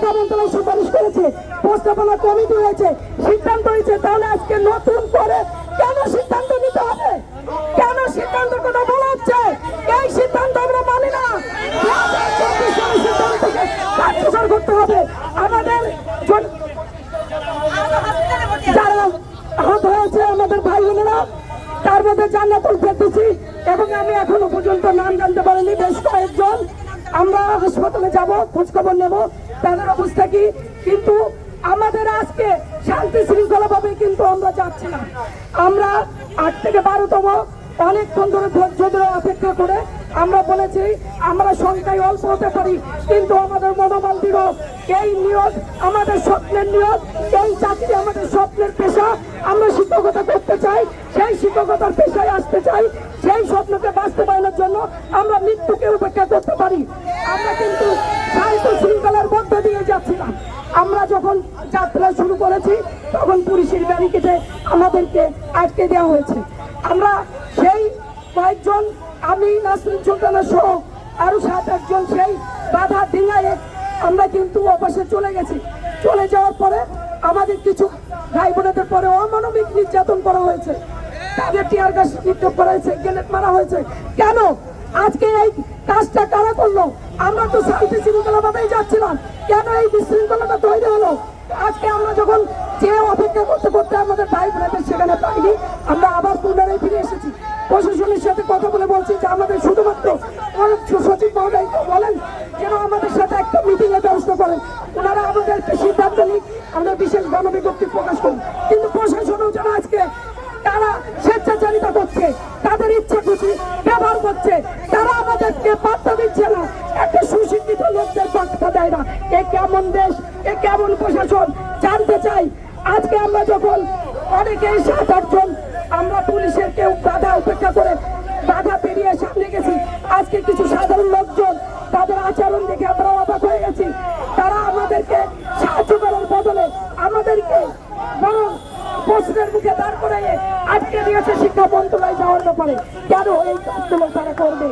শিক্ষা মন্ত্রণালয় সুপারিশ করেছে, প্রস্তাবনা কমিটি হয়েছে, সিদ্ধান্ত হয়েছে, তাহলে আজকে নতুন করে কেন সিদ্ধান্ত নিতে হবে? কেন সিদ্ধান্তের কথা বলা হচ্ছে? এই সিদ্ধান্ত আমরা মানি না। সিদ্ধান্তকে কার্যকর করতে হবে। আমাদের যারা আহত হয়েছে আমাদের ভাই বোনেরা, তার মধ্যে জান্নাতুল ফেরদৌসী এবং আমি এখনো পর্যন্ত নাম জানতে পারিনি বেশ কয়েকজন। আমরা হাসপাতালে যাব, খোঁজখবর নেব তাদের অবস্থা কি। কিন্তু আমাদের আজকে শান্তি শৃঙ্খলা ভাবে কিন্তু আমরা যাচ্ছি না। আমরা 8 থেকে 12তম অনেকক্ষণ ধরে ধৈর্য ধরে অপেক্ষা করে আমরা বলেছি আমরা সংখ্যায় অল্প হতে পারি, কিন্তু আমাদের মনোবল দৃঢ়। এই নিয়োগ আমাদের স্বপ্নের নিয়োগ, এই চাকরি আমাদের স্বপ্নের পেশা। আমরা শিক্ষকতা করতে চাই, সেই শিক্ষকতার পেশায় আসতে চাই। সেই স্বপ্নকে বাস্তবায়নের জন্য আমরা মৃত্যুকে উপেক্ষা করতে পারি। আমরা কিন্তু শান্ত শৃঙ্খলার মধ্য দিয়ে যাচ্ছিলাম। আমরা যখন যাত্রা শুরু করেছি তখন পুলিশের ব্যারিকেডে আমাদেরকে আটকে দেওয়া হয়েছে। আমরা সেই কয়েকজন, আমি নাসরিন সুলতানা সহ আরো 7-8 জন সেই বাধা ডিঙায় আমরা কিন্তু অপাশে চলে গেছি। চলে যাওয়ার পরে আমাদের কিছু ভাই বোনেদের পরে অমানবিক নির্যাতন করা হয়েছে, তাদের টিয়ার গ্যাস নিক্ষেপ করা হয়েছে, গ্রেনেড মারা হয়েছে। কেন আজকে এই কাজটা কারা করলো? আমরা তো শান্তি শৃঙ্খলা ভাবেই যাচ্ছিলাম, কেন এই বিশৃঙ্খলাটা তৈরি হলো? আজকে আমরা যখন যে অপেক্ষা করতে করতে আমাদের ভাই বোনেদের সেখানে পাইনি, আমরা আবার পুনরায় ফিরে এসেছি। প্রশাসনের সাথে কথা বলে বলছি যে আমাদের শুধুমাত্র সচিব মহোদয় বলেন যেন আমাদের সাথে একটা মিটিং এর ব্যবস্থা করেন, ওনারা আমাদের একটা সিদ্ধান্ত নিক, আমরা বিশেষ গণবিজ্ঞপ্তি প্রকাশ করুন। কিন্তু প্রশাসনও যেন আজকে তারা স্বেচ্ছাচারিতা করছে, তাদের ইচ্ছা খুশি ব্যবহার করছে, তারা আমাদেরকে পাত্তা দিচ্ছে না, একটা সুশিক্ষিত লোকদের পাত্তা দেয় না। এ কেমন দেশ, এ কেমন প্রশাসন জানতে চাই। আজকে আমরা যখন অনেকেই 7-8 জন আমরা পুলিশের কেউ বাধা উপেক্ষা করে বাধা পেরিয়ে সামনে গেছি, আজকে কিছু সাধারণ লোকজন তাদের আচরণ দেখে আমরা অবাক হয়ে গেছি। তারা আমাদেরকে সাহায্য করার বদলে আমাদেরকে বরং প্রশ্নের মুখে দাঁড় করে আটকে দিয়েছে শিক্ষা মন্ত্রণালয় যাওয়ার ব্যাপারে। কেন এই কাজগুলো তারা করবে?